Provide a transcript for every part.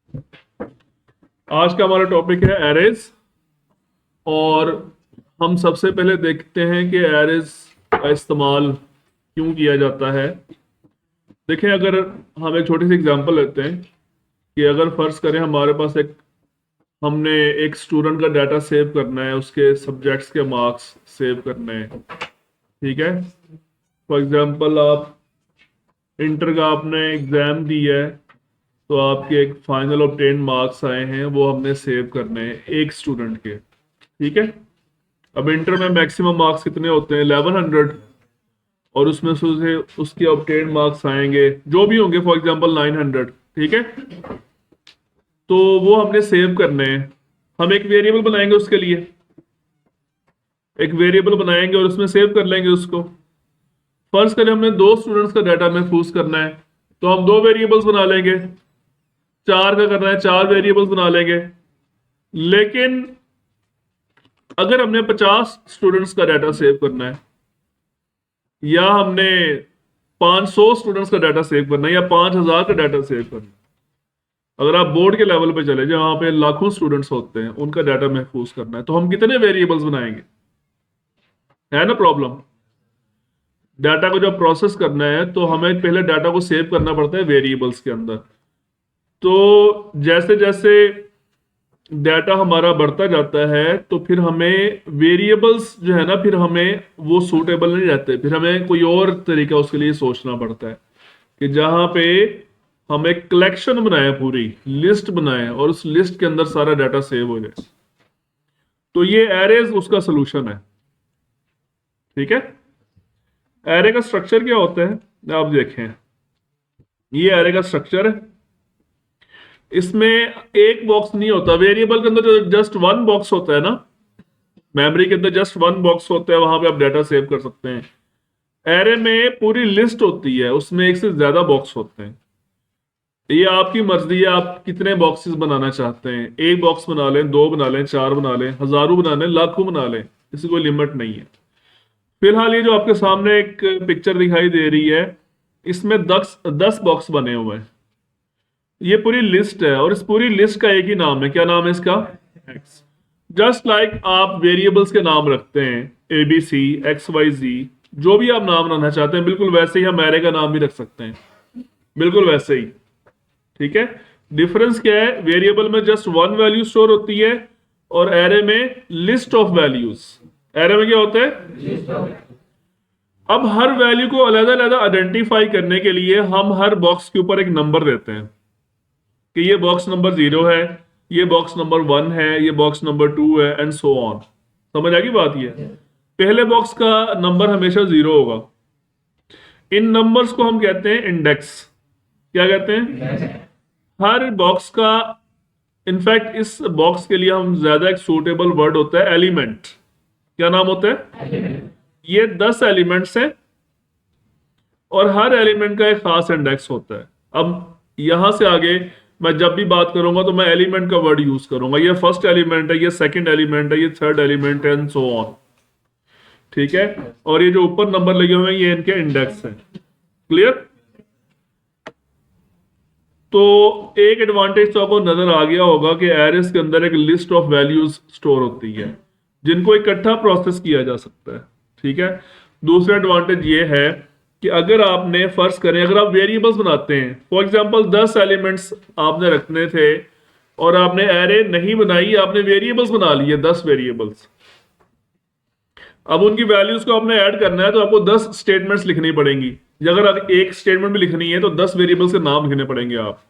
आज का हमारा टॉपिक है एरेज। और हम सबसे पहले देखते हैं कि एरेज का इस्तेमाल क्यों किया जाता है। देखें, अगर हम एक छोटी सी एग्जांपल लेते हैं कि अगर फर्ज करें हमारे पास हमने एक स्टूडेंट का डाटा सेव करना है, उसके सब्जेक्ट्स के मार्क्स सेव करने हैं। ठीक है। फॉर एग्जांपल, आप इंटर का आपने एग्जाम दी है, तो आपके एक फाइनल ऑब्टेन मार्क्स आए हैं, वो हमने सेव करने हैं एक स्टूडेंट के। ठीक है। अब इंटर में मैक्सिमम मार्क्स कितने होते हैं? 1100। और उसमें से उसके ऑब्टेन मार्क्स आएंगे जो भी होंगे, फॉर एग्जांपल 900। ठीक है। तो वो हमने सेव करने हैं। हम एक वेरिएबल बनाएंगे उसके लिए, एक वेरिएबल बनाएंगे और उसमें सेव कर लेंगे उसको। फर्ज करें हमने दो स्टूडेंट्स का डाटा महफूज करना है, तो हम दो वेरिएबल्स बना लेंगे। चार का करना है, चार वेरिएबल्स बना लेंगे। लेकिन अगर हमने 50 स्टूडेंट्स का डाटा सेव करना है, या हमने 500 स्टूडेंट्स का डाटा सेव करना है, या 5000 का डाटा सेव करना है, अगर आप बोर्ड के लेवल पे चले जहां पे लाखों स्टूडेंट्स होते हैं, उनका डाटा महफूज करना है, तो हम कितने वेरिएबल्स बनाएंगे? है ना प्रॉब्लम। डाटा को जब प्रोसेस करना है तो हमें पहले डाटा को सेव करना पड़ता है वेरिएबल्स के अंदर। तो जैसे जैसे डाटा हमारा बढ़ता जाता है, तो फिर हमें वेरिएबल्स जो है ना, फिर हमें वो सूटेबल नहीं रहते, फिर हमें कोई और तरीका उसके लिए सोचना पड़ता है कि जहां पे हम एक कलेक्शन बनाए, पूरी लिस्ट बनाए, और उस लिस्ट के अंदर सारा डाटा सेव हो जाए। तो ये एरेज उसका सोल्यूशन है। ठीक है। एरे का स्ट्रक्चर क्या होता है आप देखें। ये एरे का स्ट्रक्चर है। इसमें एक बॉक्स नहीं होता वेरिएबल के अंदर, जो जस्ट वन बॉक्स होता है ना, मेमोरी के अंदर जस्ट वन बॉक्स होता है, वहां पे आप डाटा सेव कर सकते हैं। एरे में पूरी लिस्ट होती है, उसमें एक से ज्यादा बॉक्स होते हैं। ये आपकी मर्जी है, आप कितने बॉक्सेस बनाना चाहते हैं। एक बॉक्स बना लें, दो बना लें, चार बना लें, हजारों बना लें, लाखों बना लें, इसकी कोई लिमिट नहीं है। फिलहाल ये जो आपके सामने एक पिक्चर दिखाई दे रही है, इसमें 10 बॉक्स बने हुए हैं। ये पूरी लिस्ट है, और इस पूरी लिस्ट का एक ही नाम है। क्या नाम है इसका? एक्स। जस्ट लाइक आप वेरिएबल्स के नाम रखते हैं, ABC XYZ, जो भी आप नाम रखना चाहते हैं, बिल्कुल वैसे ही हम एरे का नाम भी रख सकते हैं, बिल्कुल वैसे ही। ठीक है। डिफरेंस क्या है? वेरिएबल में जस्ट वन वैल्यू स्टोर होती है, और एरे में लिस्ट ऑफ वैल्यूज। एरे में क्या होता है? अब हर वैल्यू को अलग अलग आइडेंटिफाई करने के लिए हम हर बॉक्स के ऊपर एक नंबर देते हैं कि ये बॉक्स नंबर 0 है, ये बॉक्स नंबर 1 है, ये बॉक्स नंबर 2 है, एंड सो ऑन। समझ आ गई बात? ये पहले बॉक्स का नंबर हमेशा 0 होगा। इन नंबर्स को हम कहते हैं इंडेक्स। क्या कहते हैं? हर बॉक्स का, इनफैक्ट इस बॉक्स के लिए हम ज्यादा एक सूटेबल वर्ड होता है एलिमेंट। क्या नाम होता है? ये 10 एलिमेंट्स हैं, और हर एलिमेंट का एक खास इंडेक्स होता है। अब यहां से आगे मैं जब भी बात करूंगा तो मैं एलिमेंट का वर्ड यूज करूंगा। ये फर्स्ट एलिमेंट है, ये सेकंड एलिमेंट है, ये थर्ड एलिमेंट है, एंड सो ऑन। ठीक है। और ये जो ऊपर नंबर लगे हुए हैं, ये इनके इंडेक्स हैं। क्लियर? तो एक एडवांटेज तो आपको नजर आ गया होगा कि एरेस के अंदर एक लिस्ट ऑफ वैल्यूज स्टोर होती है, जिनको इकट्ठा प्रोसेस किया जा सकता है। ठीक है। दूसरा एडवांटेज ये है कि अगर आपने फर्ज करें, अगर आप वेरिएबल्स बनाते हैं, फॉर एग्जांपल 10 एलिमेंट्स आपने रखने थे, और आपने एरे नहीं बनाई, आपने वेरिएबल्स बना लिए 10 वेरिएबल्स। अब उनकी वैल्यूज को आपने ऐड करना है, तो आपको 10 स्टेटमेंट्स लिखनी पड़ेंगी। अगर एक स्टेटमेंट भी लिखनी है तो 10 वेरिएबल्स के नाम लिखने पड़ेंगे आप।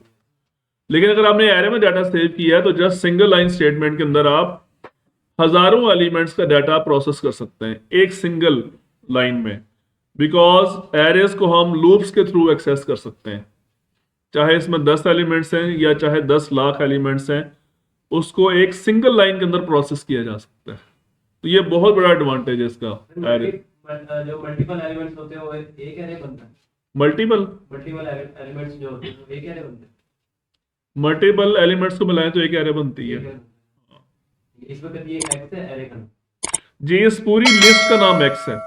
लेकिन अगर आपने एरे में डाटा सेव किया है, तो जस्ट सिंगल लाइन स्टेटमेंट के अंदर आप हजारों एलिमेंट्स का डाटा प्रोसेस कर सकते हैं एक सिंगल लाइन में। बिकॉज एरेस को हम लूप्स के थ्रू एक्सेस कर सकते हैं, चाहे इसमें 10 एलिमेंट्स हैं या चाहे 10 लाख एलिमेंट्स हैं, उसको एक सिंगल लाइन के अंदर प्रोसेस किया जा सकता है। तो ये बहुत बड़ा एडवांटेज है इसका। एरे जो मल्टीपल एलिमेंट्स होते हैं वो एक एरे बनता है। मल्टीपल मल्टीपल एलिमेंट्स जो होते हैं वो एक एरे बनते हैं। मल्टीपल एलिमेंट्स को मिलाएं तो एक एरे बनती एक है। एरे इसमें कभी एक एक्स है एरे का। जी, इस पूरी लिस्ट का नाम एक्स है।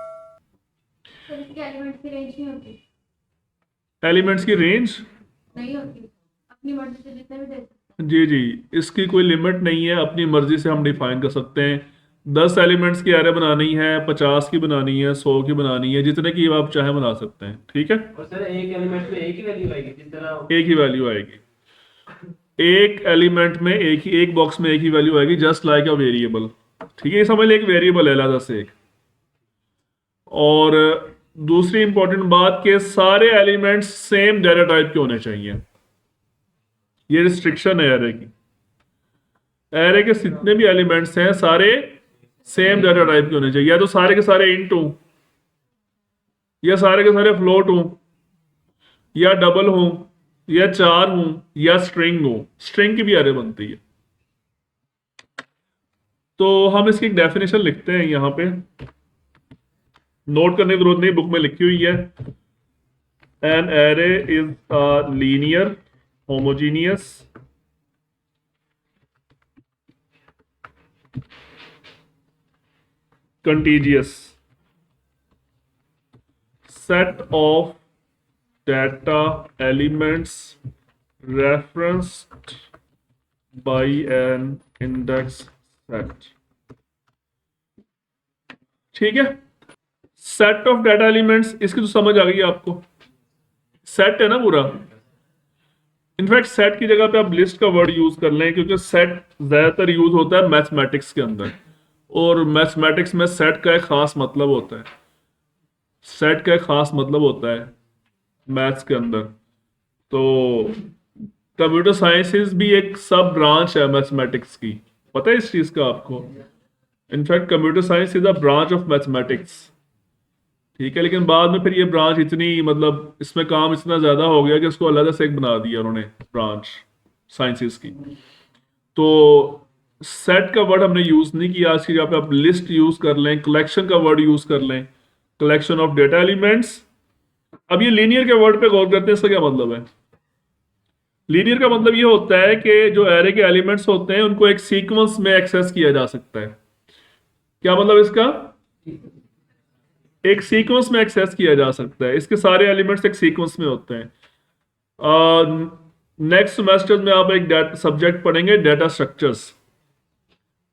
पर इसके एलिमेंट्स की रेंज नहीं होती। एलिमेंट्स की रेंज नहीं होती, अपनी मर्जी से जितने भी दे सकते जी जी, इसकी कोई लिमिट नहीं है, अपनी मर्जी से हम डिफाइन कर सकते हैं। 10 एलिमेंट्स की एरे बनानी है, 50 की बनानी है, 100 की बनानी है, जितने की आप चाहे बना सकते हैं। ठीक है, और सर एक एलिमेंट में एक ही वैल्यू आएगी जिस तरह। एक ही वैल्यू आएगी, एक एलिमेंट में एक बॉक्स में एक ही वैल्यू आएगी, जस्ट लाइक अ वेरिएबल। ठीक है, ये समझ लें एक वेरिएबल है अलग से एक। और दूसरी इंपॉर्टेंट बात के सारे एलिमेंट्स सेम डाटा टाइप के होने चाहिए, ये रिस्ट्रिक्शन है एरे की। एरे के जितने भी एलिमेंट्स हैं सारे सेम डाटा टाइप के होने चाहिए, या तो सारे के सारे इंट हो, या सारे के सारे फ्लोट हो, या डबल हो, या चार हो, या स्ट्रिंग हो। स्ट्रिंग की भी एरे बनती है। तो हम इसकी एक डेफिनेशन लिखते हैं यहाँ पे, नोट करने की जरूरत नहीं, बुक में लिखी हुई है। An array is a linear homogeneous contiguous set of data elements referenced by an index set। ठीक है, सेट ऑफ डाटा एलिमेंट्स, इसकी तो समझ आ गई है आपको। सेट है ना पूरा। इनफैक्ट सेट की जगह पे आप लिस्ट का वर्ड यूज कर लें, क्योंकि सेट ज्यादातर यूज होता है मैथमेटिक्स के अंदर, और मैथमेटिक्स में सेट का एक खास मतलब होता है। सेट का एक खास मतलब होता है मैथ्स के अंदर। तो कंप्यूटर साइंसेस भी एक सब ब्रांच है मैथमेटिक्स की, पता है इस चीज का आपको। In fact computer science is a branch of mathematics. ठीक है, लेकिन बाद में फिर ये ब्रांच इतनी, मतलब इसमें काम इतना ज्यादा हो गया कि इसको अलग से एक बना दिया उन्होंने ब्रांच साइंसेस की। तो सेट का वर्ड हमने यूज नहीं किया, आज की जगह पे आप लिस्ट यूज कर लें, कलेक्शन का वर्ड यूज कर लें, कलेक्शन ऑफ डेटा एलिमेंट्स। अब ये लीनियर के वर्ड पे गौर करते हैं, इसका क्या मतलब है। लीनियर का मतलब ये होता है कि जो एरे के एलिमेंट्स होते हैं उनको एक सीक्वेंस में एक्सेस किया जा सकता है। क्या मतलब इसका, एक सीक्वेंस में एक्सेस किया जा सकता है, इसके सारे एलिमेंट्स एक सीक्वेंस में होते हैं। नेक्स्ट सेमेस्टर में आप एक सब्जेक्ट पढ़ेंगे डेटा स्ट्रक्चर्स,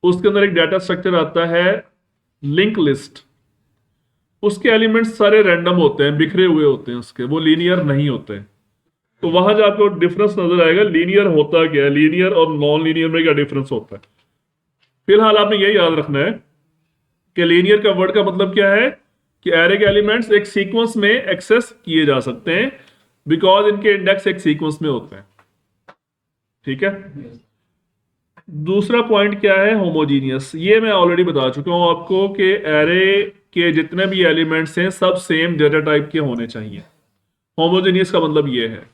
उसके अंदर एक डेटा स्ट्रक्चर आता है लिंक लिस्ट। उसके एलिमेंट्स सारे रैंडम होते हैं, बिखरे हुए होते हैं उसके, वो लीनियर नहीं होते। तो वहां जो आपको डिफरेंस नजर आएगा, लीनियर होता क्या है, लीनियर और नॉन लीनियर में क्या डिफरेंस होता है। फिलहाल आपने यही याद रखना है कि लीनियर का वर्ड का मतलब क्या है, कि एरे के एलिमेंट्स एक सीक्वेंस में एक्सेस किए जा सकते हैं, बिकॉज इनके इंडेक्स एक सीक्वेंस में होते हैं। ठीक है, दूसरा पॉइंट क्या है, होमोजीनियस। ये मैं ऑलरेडी बता चुका हूं आपको कि एरे के जितने भी एलिमेंट्स हैं सब सेम डेटा टाइप के होने चाहिए। होमोजीनियस का मतलब ये है।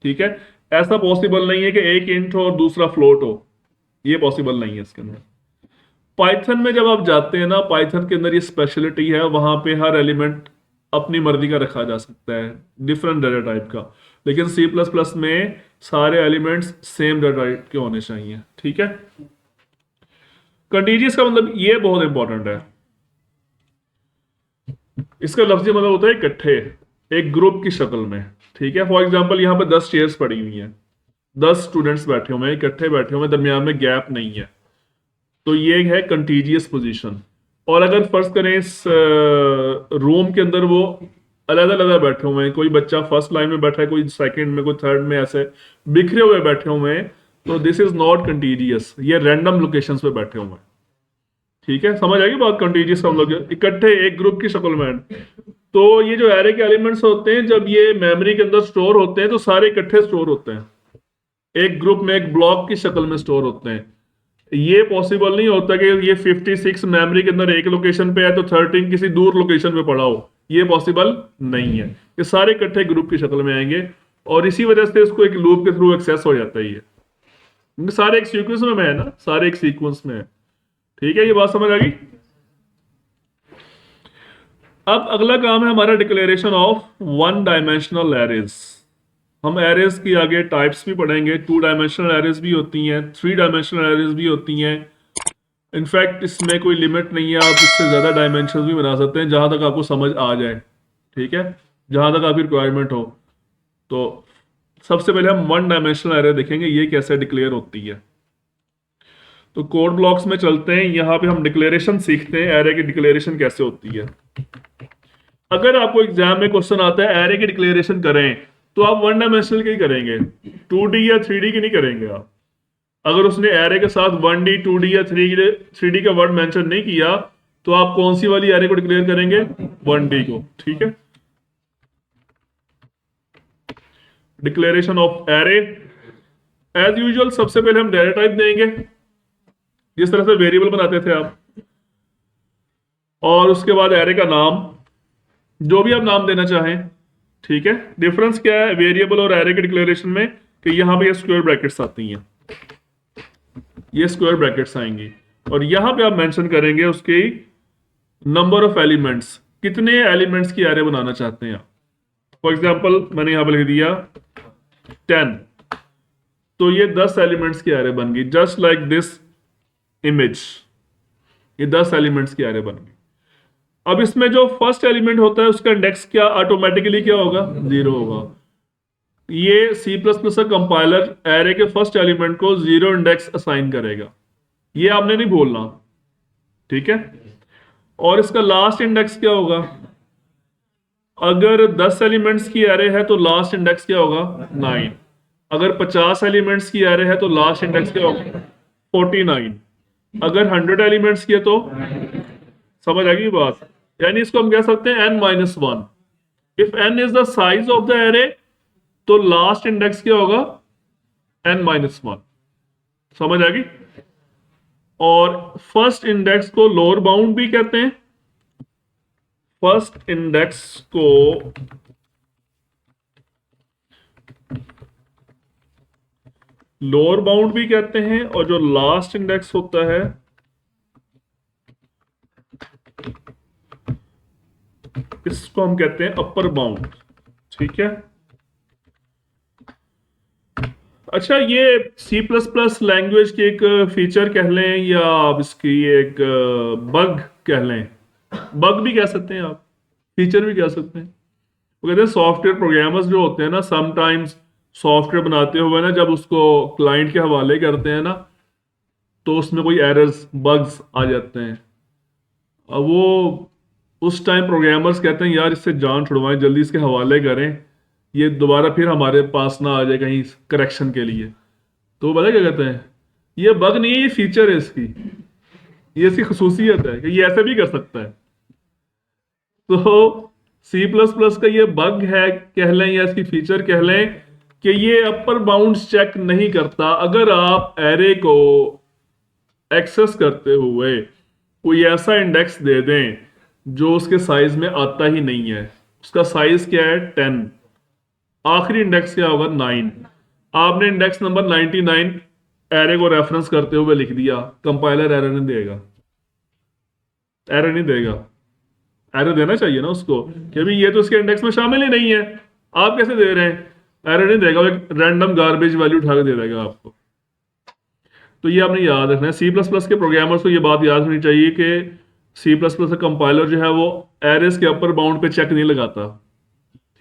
ठीक है, ऐसा पॉसिबल नहीं है कि एक इंट हो और दूसरा फ्लोट हो, ये पॉसिबल नहीं है इसके अंदर। पाइथन में जब आप जाते हैं ना, पाइथन के अंदर ये स्पेशलिटी है, वहां पे हर एलिमेंट अपनी मर्जी का रखा जा सकता है, डिफरेंट डाटा टाइप का। लेकिन सी प्लस प्लस में सारे एलिमेंट्स सेम डाटा टाइप के होने चाहिए। ठीक है, कंटीजियस का मतलब ये बहुत इंपॉर्टेंट है। इसका लफ्जी मतलब होता है इकट्ठे, एक ग्रुप की शक्ल में। ठीक है, फॉर एग्जाम्पल यहाँ पे 10 चेयर्स पड़ी हुई हैं, 10 स्टूडेंट्स बैठे हुए हैं, इकट्ठे बैठे हुए हैं, दरमियान में गैप नहीं है, तो ये है कंटीजियस पोजीशन। और अगर फर्ज करें इस रूम के अंदर वो अलग अलग बैठे हुए हैं, कोई बच्चा फर्स्ट लाइन में बैठा है, कोई सेकंड में, कोई थर्ड में, ऐसे बिखरे हुए बैठे हुए हैं, तो दिस इज नॉट कंटीजियस, ये रैंडम लोकेशंस पे बैठे हुए हैं। ठीक है, समझ आएगी बात। कंटीजियस का हम लोग इकट्ठे एक ग्रुप की शक्ल में। तो ये जो एरे के एलिमेंट्स होते हैं, जब ये मेमोरी के अंदर स्टोर होते हैं तो सारे इकट्ठे स्टोर होते हैं, एक ग्रुप में, एक ब्लॉक की शक्ल में स्टोर होते हैं। ये पॉसिबल नहीं होता कि ये 56 मेमोरी के अंदर एक लोकेशन पे है तो 13 किसी दूर लोकेशन पे पड़ा हो, ये पॉसिबल नहीं है। ये सारे इकट्ठे ग्रुप की शक्ल में आएंगे, और इसी वजह से इसको एक लूप के थ्रू एक्सेस हो जाता है। ये सारे एक सीक्वेंस में है ना, सारे एक सीक्वेंस में है। ठीक है, ये बात समझ आ गई। अब अगला काम है हमारा declaration of one dimensional arrays. हम एरेज की आगे टाइप्स भी पढ़ेंगे, 2 डायमेंशनल एरेज भी होती हैं, 3 डायमेंशनल एरेज भी होती हैं। इनफैक्ट इसमें कोई लिमिट नहीं है, आप इससे ज़्यादा डायमेंशन भी बना सकते हैं, जहां तक आपको समझ आ जाए। ठीक है, जहां तक आपकी रिक्वायरमेंट हो। तो सबसे पहले हम वन डायमेंशनल एरे देखेंगे ये कैसे डिक्लेयर होती है। तो कोड ब्लॉक्स में चलते हैं, यहाँ पे हम डिक्लेरेशन सीखते हैं एरे की डिक्लेरेशन कैसे होती है। अगर आपको एग्जाम में क्वेश्चन आता है एरे की डिक्लेरेशन करें, तो आप वन डायमेंशनल की करेंगे, 2D या 3D की नहीं करेंगे आप। अगर उसने एरे के साथ 1D 2D या 3D का वर्ड मेंशन नहीं किया, तो आप कौन सी वाली एरे को डिक्लेयर करेंगे? 1D को। ठीक है, declaration of array as usual सबसे पहले हम डेटा टाइप देंगे, जिस तरह से वेरिएबल बनाते थे आप, और उसके बाद एरे का नाम, जो भी आप नाम देना चाहें। ठीक है, डिफरेंस क्या है वेरिएबल और एरे के डिक्लेरेशन में कि यहां पे ये स्क्वायर ब्रैकेट्स आती हैं, ये स्क्वायर ब्रैकेट्स आएंगी, और यहां पे आप मेंशन करेंगे उसकी नंबर ऑफ एलिमेंट्स, कितने एलिमेंट्स की एरे बनाना चाहते हैं आप। फॉर एग्जांपल मैंने यहां पर लिख दिया 10, तो ये 10 एलिमेंट्स की एरे बन गई, जस्ट लाइक दिस इमेज, ये 10 एलिमेंट्स की एरे बन गई। अब इसमें जो फर्स्ट एलिमेंट होता है उसका इंडेक्स क्या ऑटोमेटिकली क्या होगा? 0 होगा। ये C++ का कंपाइलर एरे के फर्स्ट एलिमेंट को 0 इंडेक्स असाइन करेगा, ये आपने नहीं बोलना। ठीक है, और इसका लास्ट इंडेक्स क्या होगा? अगर 10 एलिमेंट्स की एरे है तो लास्ट इंडेक्स क्या होगा? 9। अगर 50 एलिमेंट्स की एरे है तो लास्ट इंडेक्स क्या होगा? 49। अगर 100 एलिमेंट्स की है तो समझ आ गई बात? यानी इसको हम कह सकते हैं n-1। If n is the size of the array, तो लास्ट इंडेक्स क्या होगा? n-1। समझ आ गई? और फर्स्ट इंडेक्स को लोअर बाउंड भी कहते हैं, फर्स्ट इंडेक्स को लोअर बाउंड भी कहते हैं, और जो लास्ट इंडेक्स होता है इसको हम कहते हैं अपर बाउंड। ठीक है, अच्छा ये C++ लैंग्वेज की एक फीचर कह लें या आप इसकी एक बग कह लें, बग भी कह सकते हैं आप, फीचर भी कह सकते हैं। वो कहते हैं सॉफ्टवेयर प्रोग्रामर्स जो होते हैं ना, समटाइम्स सॉफ्टवेयर बनाते हुए ना जब उसको क्लाइंट के हवाले करते हैं ना, तो उसमें कोई एरर्स बग्स आ जाते हैं। अब वो उस टाइम प्रोग्रामर्स कहते हैं यार इससे जान छुड़वाएं, जल्दी इसके हवाले करें, ये दोबारा फिर हमारे पास ना आ जाए कहीं करेक्शन के लिए। तो वो पता क्या कहते हैं, ये बग नहीं है, ये फीचर है इसकी, ये इसकी खसूसियत है कि ये ऐसे भी कर सकता है। तो C++ का ये बग है कह लें या इसकी फीचर कह लें कि ये अपर बाउंड्स चेक नहीं करता। अगर आप एरे को एक्सेस करते हुए कोई ऐसा इंडेक्स दे दें जो उसके साइज में आता ही नहीं है, उसका साइज क्या है? 10, आखिरी इंडेक्स क्या होगा? 9। आपने इंडेक्स नंबर 99 एरे को रेफरेंस करते हुए लिख दिया, कंपाइलर एरर नहीं देगा, एरर नहीं देगा। एरर देना चाहिए ना उसको कि अभी ये तो उसके इंडेक्स में शामिल ही नहीं है, आप कैसे दे रहे हैं? एरर नहीं देगा, वो एक रैंडम गार्बेज वैल्यू उठा के दे देगा आपको। तो ये आपने याद रखना है, C++ के प्रोग्रामर्स को ये बात याद होनी चाहिए कि C++ का कंपाइलर जो है वो एरेस के अपर बाउंड पे चेक नहीं लगाता।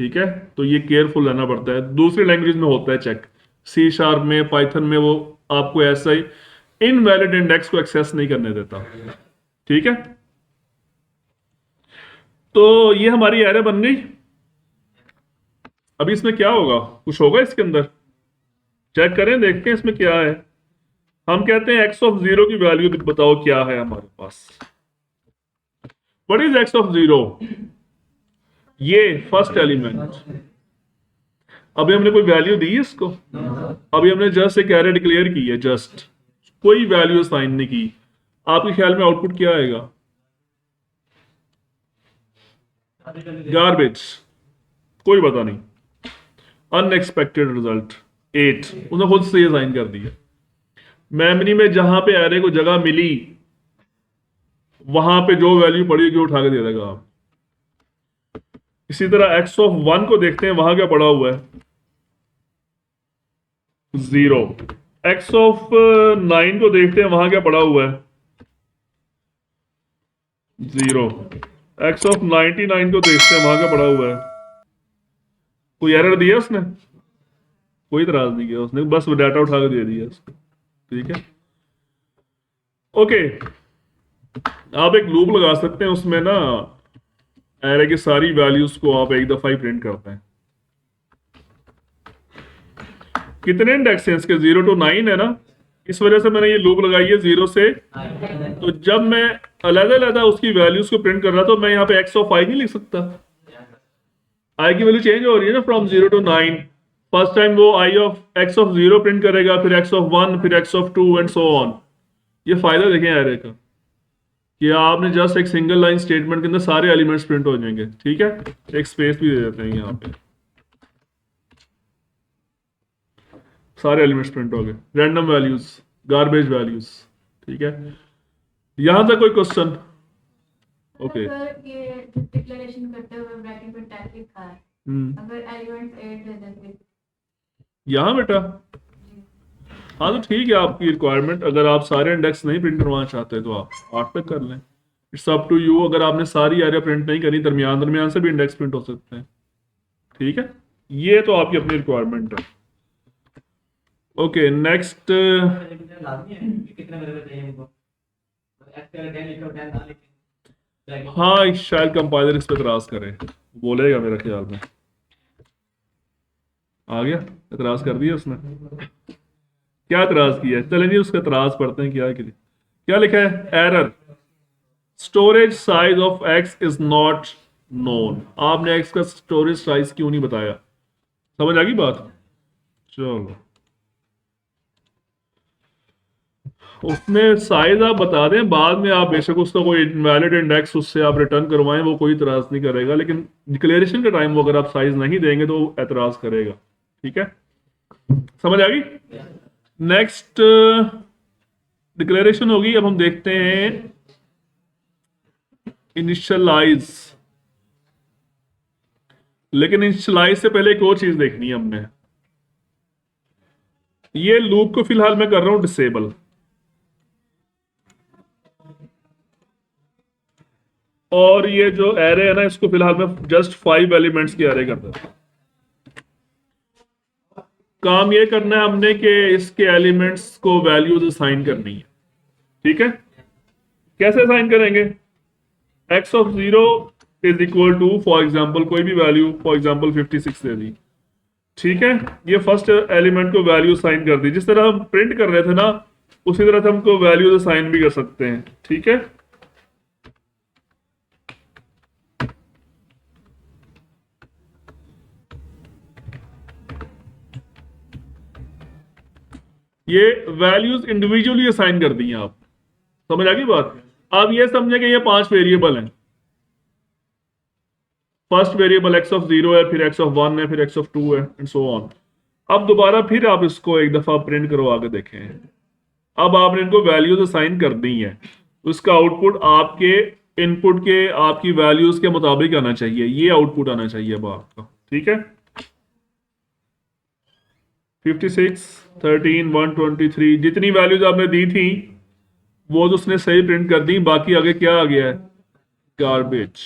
ठीक है, तो ये केयरफुल रहना पड़ता है। दूसरी लैंग्वेज में होता है चेक, C# में, पाइथन में वो आपको ऐसा ही इनवैलिड इंडेक्स को एक्सेस नहीं करने देता। ठीक है, तो ये हमारी एरे बन गई। अभी इसमें क्या होगा? कुछ होगा इसके अंदर, चेक करें, देखते हैं इसमें क्या है। हम कहते हैं x(0) की वैल्यू बताओ क्या है हमारे पास। What is x(0)? ये फर्स्ट एलिमेंट। अभी हमने कोई वैल्यू दी है इसको? अभी हमने जस्ट एक एरे डिक्लेयर की है, जस्ट कोई वैल्यू असाइन नहीं की। आपके ख्याल में आउटपुट क्या आएगा? गार्बेज, कोई पता नहीं, अनएक्सपेक्टेड रिजल्ट 8 उसने खुद से असाइन कर दिया। मेमोरी में जहां पे एरे को जगह मिली वहां पे जो वैल्यू पड़ी होगी उठा के दे देगा आप। इसी तरह x(1) को देखते हैं, वहां क्या पड़ा हुआ है? 0। x(9) को देखते हैं, वहां क्या पड़ा हुआ है? 0। x(99) को देखते हैं, वहां क्या पड़ा हुआ है? कोई एरर दिया उसने? कोई इतराज नहीं किया उसने, बस डाटा उठा के दे दिया उसको। ठीक है, ओके। आप एक लूप लगा सकते हैं, उसमें ना एरे की सारी वैल्यूज को आप एक दफा ही प्रिंट करते हैं। कितने इंडेक्स हैं इसके? 0 to 9 है ना, इस वजह से मैंने ये लूप लगाई है 0 से। तो जब मैं अलग-अलग उसकी वैल्यूज को प्रिंट कर रहा तो मैं यहाँ पे x ऑफ i नहीं लिख सकता? i की वैल्यू चेंज हो रही है ना फ्रॉम 0 to 9। फर्स्ट टाइम वो i of x of 0 print करेगा, फिर x ऑफ 1, फिर x of 2 and so on. ये फायदा देखें एरे का कि आपने जस्ट एक सिंगल लाइन स्टेटमेंट के अंदर सारे एलिमेंट्स प्रिंट हो जाएंगे। ठीक है, एक स्पेस भी दे देते हैं यहाँ पे, सारे एलिमेंट्स प्रिंट हो गए, रैंडम वैल्यूज, गार्बेज वैल्यूज। ठीक है, यहां तक कोई क्वेश्चन? ओके, अगर ये डिक्लेरेशन करते हुए ब्रैकेट में टैग लिखा है, अगर एलिमेंट 8 दे दें यहाँ बेटा, हाँ तो ठीक है, आपकी रिक्वायरमेंट, अगर आप सारे इंडेक्स नहीं प्रिंट करवाना चाहते तो आप 8 तक कर लें, इट्स अप टू यू। अगर आपने सारी एरिया प्रिंट नहीं करी, दरमियान दरमियान से भी इंडेक्स प्रिंट हो सकते हैं। ठीक है, ये तो आपकी अपनी रिक्वायरमेंट है। Okay, next. लाजमी है कि कितने वेरिएबल चाहिए हमको, एक्स का 10 लिखो 10 ना लिखें। हाँ, शायद कंपाइलर इस पे एतराज करे, बोलेगा मेरा ख्याल में। आ गया, एतराज कर दिया उसने। क्या एतराज किया है? चलें जी उसका एतराज पढ़ते हैं। क्या लिखा है? Error, storage size of x is not known. आपने एक्स का स्टोरेज साइज क्यों नहीं बताया? समझ आ गई बात? चलो, उसने साइज आप बता दें, बाद में आप बेशक उसका कोई इनवैलिड इंडेक्स उससे आप रिटर्न करवाएं, वो कोई इतराज नहीं करेगा, लेकिन डिक्लेरेशन के टाइम वो अगर आप साइज नहीं देंगे तो वो एतराज करेगा। ठीक है, समझ आ गई? नेक्स्ट डिक्लेरेशन होगी। अब हम देखते हैं इनिशियलाइज, लेकिन इनिशियलाइज से पहले एक और चीज देखनी है हमने। ये लूप को फिलहाल मैं कर रहा हूं डिसेबल, और ये जो एरे है ना, इसको फिलहाल मैं जस्ट 5 एलिमेंट्स की एरे करता हूं। काम ये करना है हमने कि इसके एलिमेंट्स को वैल्यूज असाइन करनी है। ठीक है, कैसे असाइन करेंगे? x of 0 is equal to, for example कोई भी वैल्यू, फॉर एग्जांपल 56 दे दी। ठीक है, ये फर्स्ट एलिमेंट को वैल्यू असाइन कर दी। जिस तरह हम प्रिंट कर रहे थे ना, उसी तरह से हमको वैल्यूज असाइन भी कर सकते हैं। ठीक है, ये वैल्यूज इंडिविजुअली असाइन कर दी हैं आप। समझ आ गई बात? अब ये समझे कि ये 5 वेरिएबल हैं। फर्स्ट वेरिएबल x ऑफ 0 है, फिर x ऑफ 1 है, फिर x ऑफ 2 है एंड सो ऑन। अब दोबारा फिर आप इसको एक दफा प्रिंट करो, आगे देखें। अब आपने इनको वैल्यूज असाइन कर दी है, उसका आउटपुट आपके इनपुट के, आपकी वैल्यूज के मुताबिक आना चाहिए। ये आउटपुट आना चाहिए अब आपका। ठीक है, 56, 13, 123, जितनी वैल्यूज आपने दी थी वो तो उसने सही प्रिंट कर दी, बाकी आगे क्या आ गया है? गार्बेज।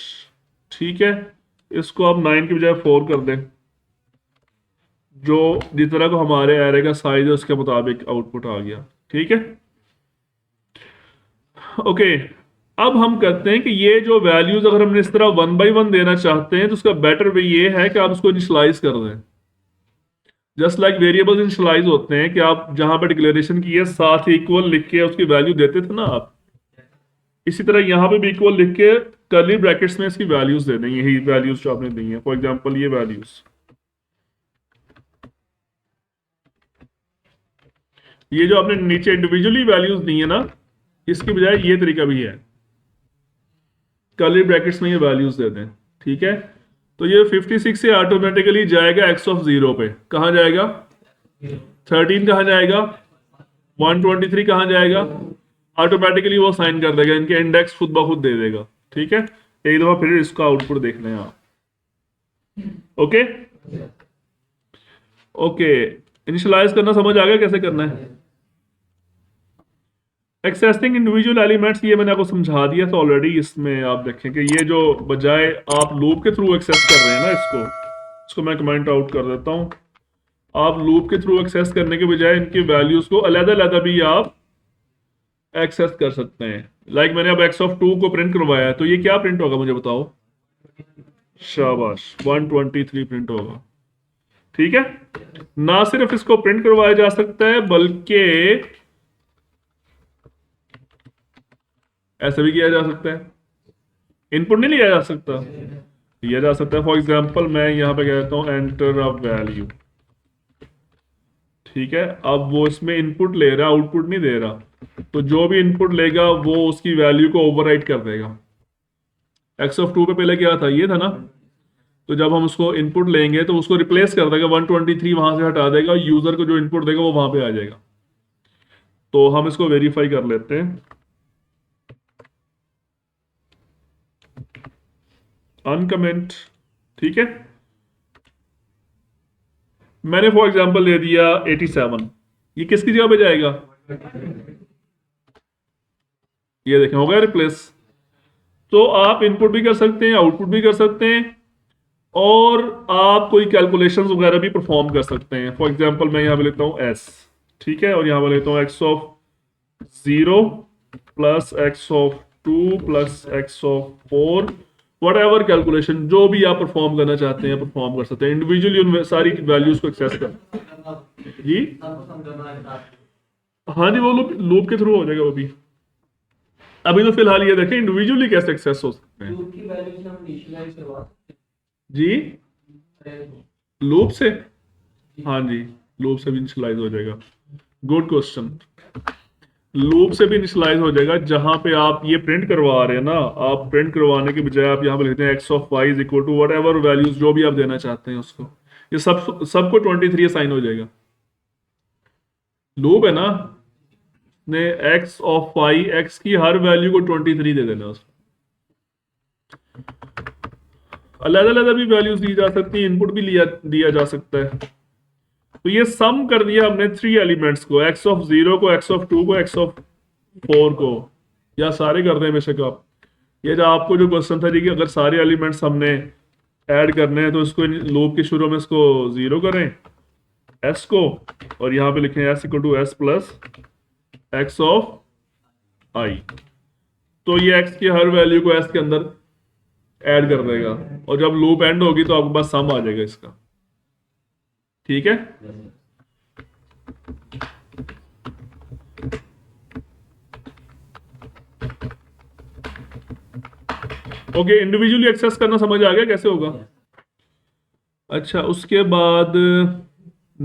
ठीक है, इसको आप 9 की बजाय 4 कर दें, जो जिस तरह को हमारे एरे का साइज है उसके मुताबिक आउटपुट आ गया। ठीक है, ओके। अब हम करते हैं कि ये जो वैल्यूज अगर हमने इस तरह 1 by 1 देना चाहते हैं तो उसका बेटर वे ये है कि आप उसको इनिशियलाइज कर दें। जस्ट लाइक वेरिएबल्स इनिशियलाइज होते हैं कि आप जहां पर डिक्लेरेशन की है साथ ही इक्वल लिख के उसकी वैल्यू देते थे ना आप, इसी तरह यहां पे भी इक्वल लिख के कर्ली ब्रैकेट्स में इसकी वैल्यूज दे दें। यही वैल्यूज जो आपने दी हैं, फॉर एग्जांपल ये वैल्यूज, ये जो आपने नीचे इंडिविजुअली वैल्यूज दी है ना, इसकी बजाय ये तरीका भी है, कर्ली ब्रैकेट्स में ये वैल्यूज दे दें। ठीक है, तो ये 56 से ऑटोमेटिकली जाएगा x ऑफ 0 पे। कहां जाएगा? 13 कहां जाएगा? 123 कहां जाएगा? ऑटोमेटिकली वो साइन कर देगा, इनके इंडेक्स खुद ब खुद दे देगा। ठीक है, एक दफा फिर इसका आउटपुट देख लें आप। ओके ओके, इनिशियलाइज करना समझ आ गया कैसे करना है? एक्सेसिंग इंडिविजुअल एलिमेंट्स, ये मैंने आपको समझा दिया था ऑलरेडी। इसमें आप देखें कि ये जो बजाय आप लूप के थ्रू एक्सेस कर रहे हैं ना, इसको मैं कमेंट आउट कर देता हूं। आप लूप के थ्रू एक्सेस करने के बजाय इनकी वैल्यूज को अलग-अलग भी आप एक्सेस कर सकते हैं। लाइक मैंने अब x(2) को प्रिंट करवाया है, तो ये क्या प्रिंट होगा मुझे बताओ। शाबाश, 123 प्रिंट होगा। ठीक है, ना सिर्फ इसको प्रिंट करवाया जा सकता है बल्कि ऐसे भी किया जा सकता है। इनपुट नहीं लिया जा सकता, लिया जा सकता है। फॉर एग्जांपल मैं यहां पे कहता हूं एंटर अ वैल्यू, ठीक है। अब वो इसमें इनपुट ले रहा, आउटपुट नहीं दे रहा, तो जो भी इनपुट लेगा वो उसकी वैल्यू को ओवरराइट कर देगा। x(2) पे पहले क्या था, ये था ना। तो जब हम उसको इनपुट लेंगे तो उसको रिप्लेस कर देगा, 123 वहां से हटा देगा, यूजर को जो इनपुट देगा वो वहां पे आ जाएगा। तो हम इसको वेरीफाई कर लेते हैं। अनकमेंट, ठीक है। मैंने फॉर एग्जांपल दे दिया 87, ये किसकी जगह पे जाएगा, ये देखें हो गया रिप्लेस। तो आप इनपुट भी कर सकते हैं, आउटपुट भी कर सकते हैं, और आप कोई कैलकुलेशंस वगैरह भी परफॉर्म कर सकते हैं। फॉर एग्जांपल मैं यहां पे लेता हूं s, ठीक है, और यहां पे लेता हूं x(0) plus x(2) plus x(4), what ever calculation जो भी आप परफॉर्म करना चाहते हैं परफॉर्म कर सकते हैं। इंडिविजुअली उन सारी वैल्यूज को एक्सेस कर जी। हाँ जी, वो लूप के थ्रू हो जाएगा वो भी। अभी तो फिलहाल ये देखें इंडिविजुअली कैसे एक्सेस हो सकते हैं लूप की वैल्यू से हम इनिशियलाइज करवा सकते जी। हैं। लूप से, हाँ जी, लूप से भी इनिशियलाइज हो जाएगा। Good question. लूप से भी इनिशियलाइज हो जाएगा। जहां पे आप ये प्रिंट करवा रहे हैं ना, आप प्रिंट करवाने के बजाय आप यहाँ पे लिखते हैं x(y) is equal to whatever values जो भी आप देना चाहते हैं उसको, ये सबको 23 असाइन हो जाएगा। लूप है ना, ने x(y), x की हर वैल्यू को 23 दे देना उसको। अलग अलग भी वैल्यूज दी जा सकती है, इनपुट भी दिया जा सकता है। तो ये सम कर दिया हमने 3 एलिमेंट्स को, x(0) को, x(2) को, x(4) को, या सारे कर दें बेशक आप। ये जो आपको जो क्वेश्चन था जी कि अगर सारे एलिमेंट्स हमने ऐड करने हैं तो इसको लूप के शुरू में इसको 0 करें s को, और यहाँ पे लिखें s equal to s plus x(i). तो ये x की हर वैल्यू को s के अंदर ऐड कर देगा, और जब लूप एंड होगी तो आपके पास सम आ जाएगा इसका। ठीक है, ओके। इंडिविजुअली एक्सेस करना समझ आ गया कैसे होगा। अच्छा, उसके बाद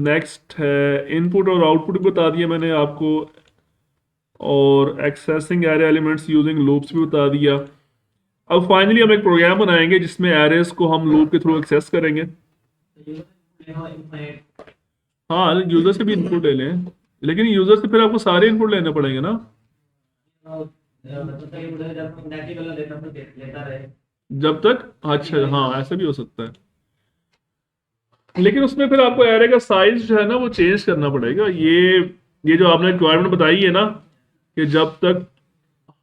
नेक्स्ट है इनपुट और आउटपुट बता दिया मैंने आपको, और accessing array elements using loops भी बता दिया। अब फाइनली हम एक प्रोग्राम बनाएंगे जिसमें एरेस को हम लूप के थ्रू एक्सेस करेंगे। हाँ, यूजर से भी इनपुट ले लें, लेकिन यूजर से फिर आपको सारे इनपुट लेने पड़ेंगे ना। जब तक, अच्छा हाँ, ऐसा भी हो सकता है, लेकिन उसमें फिर आपको एरे का साइज जो है ना वो चेंज करना पड़ेगा। ये जो आपने रिक्वायरमेंट बताई है ना, कि जब तक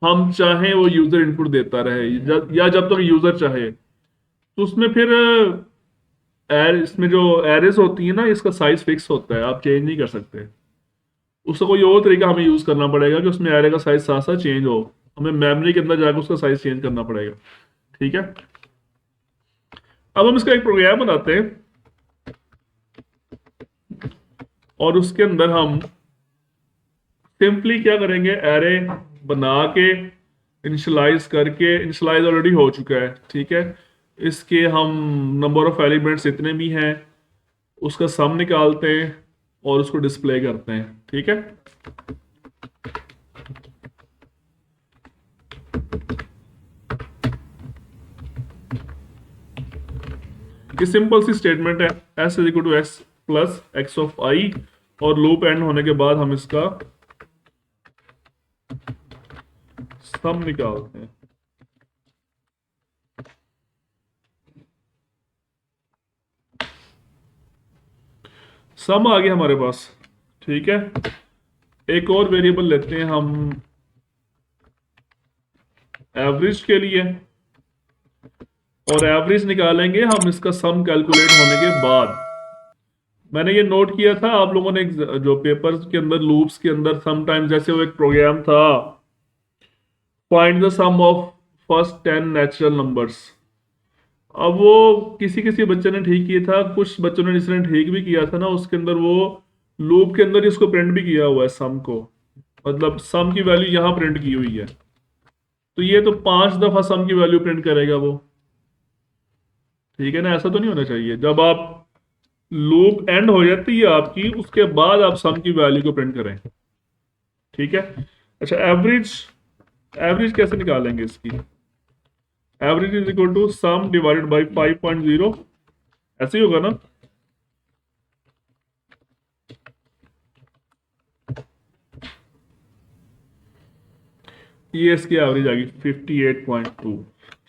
हम चाहें वो यूजर इनपुट देता रहे, या जब तक यूजर चाहे, तो उसमें फिर इसमें जो एरेस होती है ना, इसका साइज फिक्स होता है, आप चेंज नहीं कर सकते। उसका कोई और तरीका हमें यूज करना पड़ेगा कि उसमें एरे का साइज साथ साथ चेंज हो। हमें मेमोरी के अंदर जाकर उसका साइज चेंज करना पड़ेगा। ठीक है, अब हम इसका एक प्रोग्राम बनाते हैं, और उसके अंदर हम सिंपली क्या करेंगे, एरे बना के इनिशियलाइज करके, इनिशियलाइज ऑलरेडी हो चुका है, ठीक है, इसके हम नंबर ऑफ एलिमेंट्स इतने भी हैं उसका सम निकालते हैं और उसको डिस्प्ले करते हैं। ठीक है, ये सिंपल सी स्टेटमेंट है, s is equal to x plus x(i), और लूप एंड होने के बाद हम इसका सम निकालते हैं। सम आ गया हमारे पास। ठीक है, एक और वेरिएबल लेते हैं हम एवरेज के लिए, और एवरेज निकालेंगे हम इसका सम कैलकुलेट होने के बाद। मैंने ये नोट किया था, आप लोगों ने जो पेपर्स के अंदर लूप्स के अंदर समटाइम्स जैसे वो एक प्रोग्राम था, find the sum of first 10 natural numbers. अब वो किसी किसी बच्चे ने ठीक किया था, कुछ बच्चों ने जिसने ठीक भी किया था ना, उसके अंदर वो लूप के अंदर इसको प्रिंट भी किया हुआ है सम को, मतलब सम की वैल्यू यहाँ प्रिंट की हुई है। तो ये तो 5 दफा सम की वैल्यू प्रिंट करेगा वो, ठीक है ना। ऐसा तो नहीं होना चाहिए। जब आप लूप एंड हो जाती है आपकी, उसके बाद आप सम की वैल्यू को प्रिंट करें, ठीक है। अच्छा, एवरेज, एवरेज कैसे निकालेंगे इसकी? Average is equal to sum divided by 5.0, ऐसे ही होगा ना। ये इसकी एवरेज आ गई 58.2,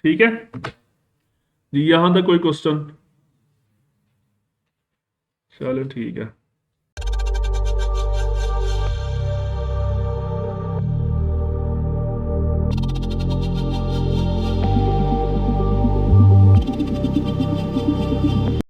ठीक है जी। यहां तक कोई क्वेश्चन? चलो ठीक है।